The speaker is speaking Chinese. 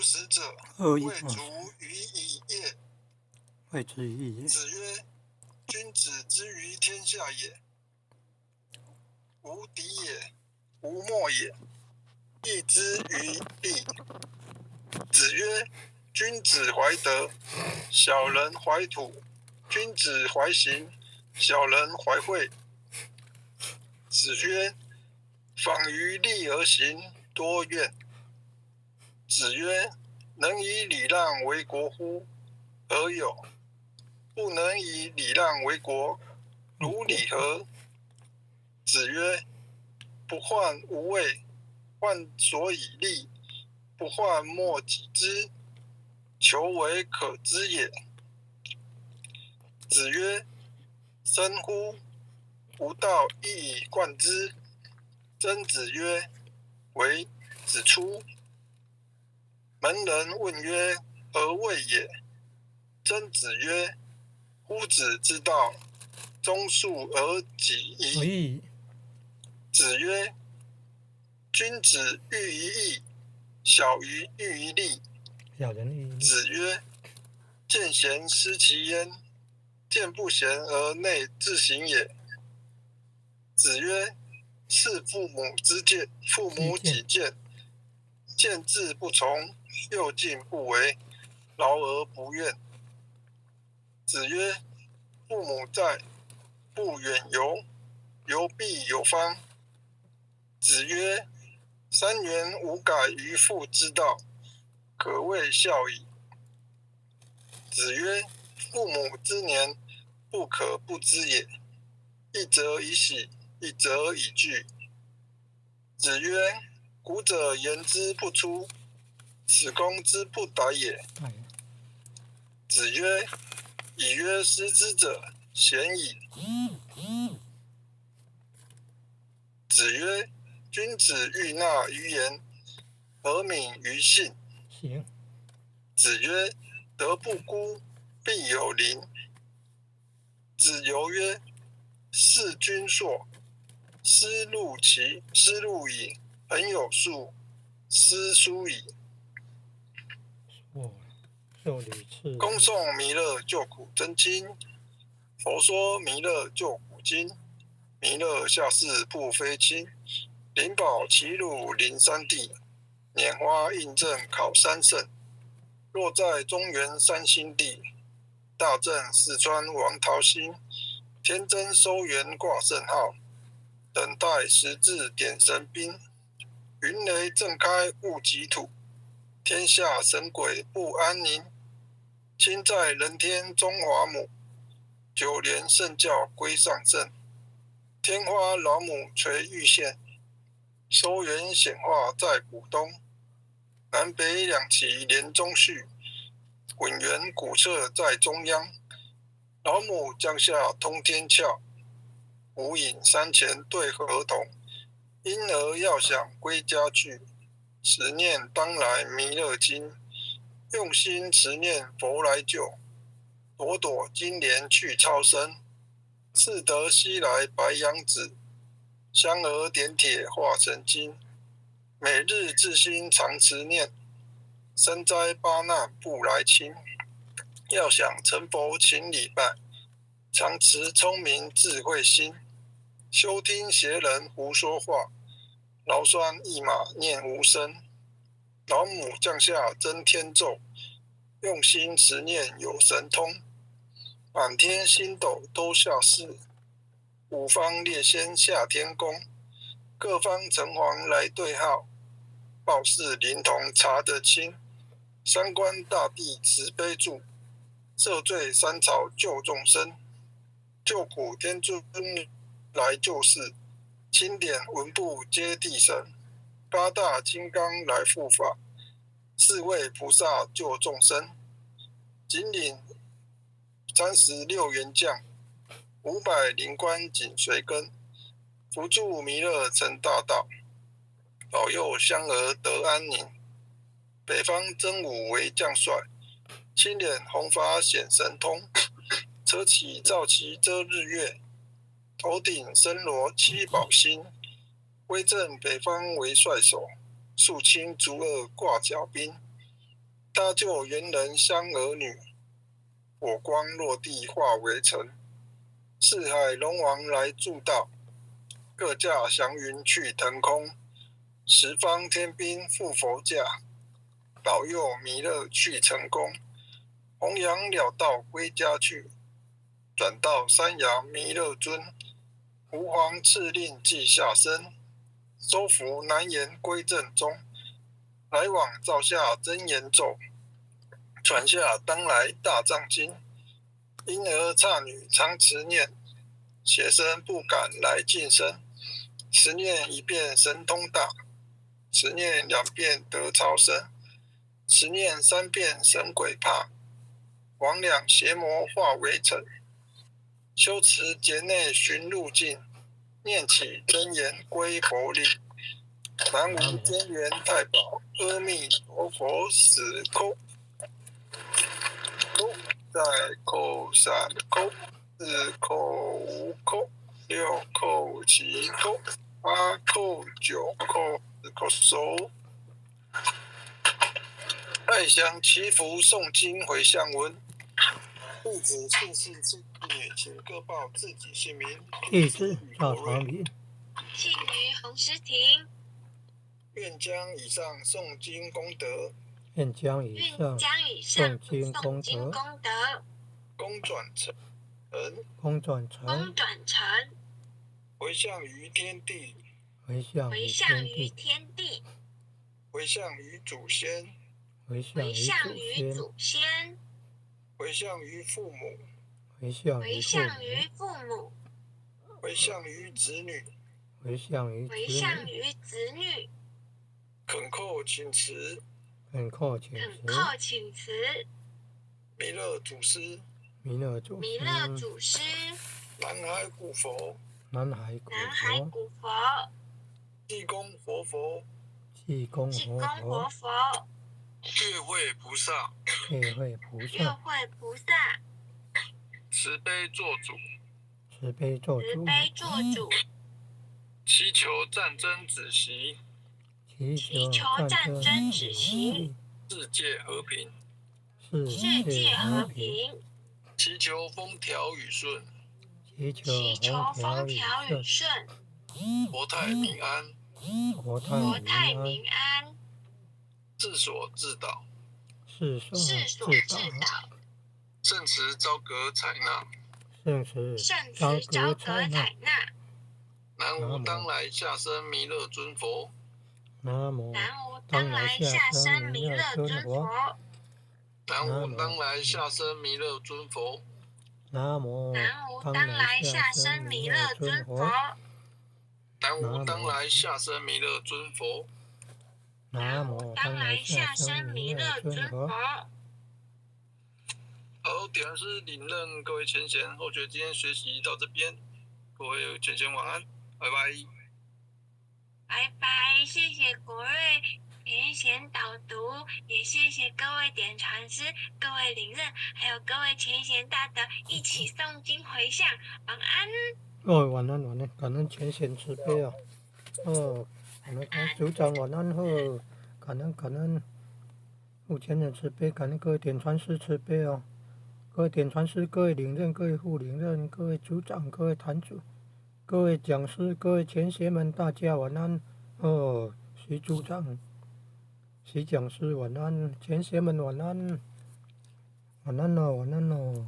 如食者，恶意未足于已也。谓之于也。子曰：君子之于天下也，无敌也，无莫也，义之于利。子曰：君子怀德，小人怀土；君子怀行，小人怀惠。子曰：访于利而行，多怨。子曰：能以礼让为国乎？何有！不能以礼让为国，如礼何？子曰：不患无位，患所以立；不患莫己知，求为可知也。子曰：生乎！吾道一以贯之。曾子曰：为。子出。门人问曰：何谓也？曾子曰：夫子之道，忠恕而己夷。子曰：君子喻于义，小于喻于利。子曰：见贤思齐焉，见不贤而内自省也。子曰：事父母之见，父母己见，见志不从，又敬不为，劳而不怨。子曰：父母在，不远游，游必有方。子曰：三年无改于父之道，可谓孝矣。子曰：父母之年，不可不知也。一则以喜，一则以惧。子曰：古者言之不出，此公之不逮也。子曰：以约失之者，鲜矣。子曰：君子欲纳于言，而敏于信。子曰：德不孤，必有邻。子游曰：事君硕，思路矣，恒有数，思书矣。公颂弥勒救苦真经。佛说弥勒救苦经。弥勒下世不非亲，灵宝齐鲁临三地，拈花印证考三圣。若在中原三星地，大正四川王桃心，天真收元挂圣号，等待时至点神兵。云雷震开物极土，天下神鬼不安宁。亲在人天中华母，九连圣教归上圣。天花老母垂玉线，收元显化在古东。南北两旗连中续，滚圆古刹在中央。老母降下通天窍，无影山前对河童。婴儿要想归家去，持念当来弥勒经。用心持念佛来救，朵朵金莲去超生。似得西来白羊子，香儿点铁化成金。每日自心常持念，深哉八难不来侵。要想成佛请礼拜，常持聪明智慧心。休听邪人胡说话，劳酸一马念无声。老母降下真天咒，用心持念有神通。满天星斗都下世，五方列仙下天宫。各方城隍来对号，报事灵童查得清。三官大帝慈悲助，赦罪三朝救众生。救苦天尊来救世，钦点文部接地神。八大金刚来护法，四位菩萨救众生。紧领36员将，500灵官紧随跟。扶助弥勒成大道，保佑香儿得安宁。北方真武为将帅，青脸红发显神通。车起照旗遮日月，头顶身罗七宝星。威震北方为帅首，肃清逐恶挂甲兵。搭救猿人香儿女，火光落地化为尘。四海龙王来助道，各驾祥云去腾空。十方天兵护佛驾，保佑弥勒去成功。弘扬了道归家去，转到山崖弥勒尊。吾皇敕令即下生，收服难言归正中。来往照下真言咒，传下当来大藏经。婴儿刹女常持念，邪神不敢来近身。持念一遍神通大，持念两遍得超生，持念三遍神鬼怕。魍魉邪魔化为尘，修持劫内寻路径。念起真言归佛力，南无天元太保，阿弥陀佛死空。空在口三口，四口五口，六口七口，八口九口，十口手。爱香祈福诵经回向文，弟子姓氏姓女，请各报自己姓名。弟子赵长明，姓于洪诗婷，愿将以上诵经功德，愿将以愿上将以上诵经功诵经德功德功转成，公转公成，转成，回向于天地，回向于回向于天地，天地，回向于祖先，回回向于祖向于先，祖先，回向于父母，回向于父回向母，于父母，回向于子女。回向于回子女，向于子女。恳叩请辞，恳叩请辞，恳叩请辞，弥勒祖师，弥勒祖弥勒师，祖师，南海古佛，南海古南海佛，古佛，济公活佛，济公济公活活佛，佛，月会菩萨，智慧菩月萨，会菩萨，慈悲做主，慈悲做主，慈悲做主，祈求战争止息，祈祈求求战争争止止息，息，世界和平，世世界和和平，平，祈求风调雨顺，祈求祈求风调雨风调雨顺，顺，国泰民安，国泰国民安，泰民安，治所自导，世所世所自至导，导，圣慈昭格采纳。圣慈圣昭慈昭格格采纳。采纳。南无当来下生弥勒尊佛，南无南无当当来来下下生弥生弥勒勒尊尊佛，佛，南无当来下生弥勒尊佛，南无南无当当来来下下生生弥弥勒勒尊尊佛佛，，南无当来下生弥勒尊佛，南无当来下生弥勒尊佛。好，点燃师领任各位前贤，后觉今天学习到这边，各位前贤晚安，拜拜。拜拜，谢谢国瑞前贤导读，也谢谢各位点传师、各位领任，还有各位前贤大德一起诵经回向，晚安。哦，晚安晚安，感恩前贤慈悲啊！哦，感恩组长晚安后，感恩副前人慈悲，感恩各位点传师慈悲哦。各位点传师、各位领任、各位副领任、各位组长、各位坛主、各位讲师、各位前贤们，大家晚安哦！徐组长、徐讲师晚安，前贤们晚安，晚安哦，晚安哦。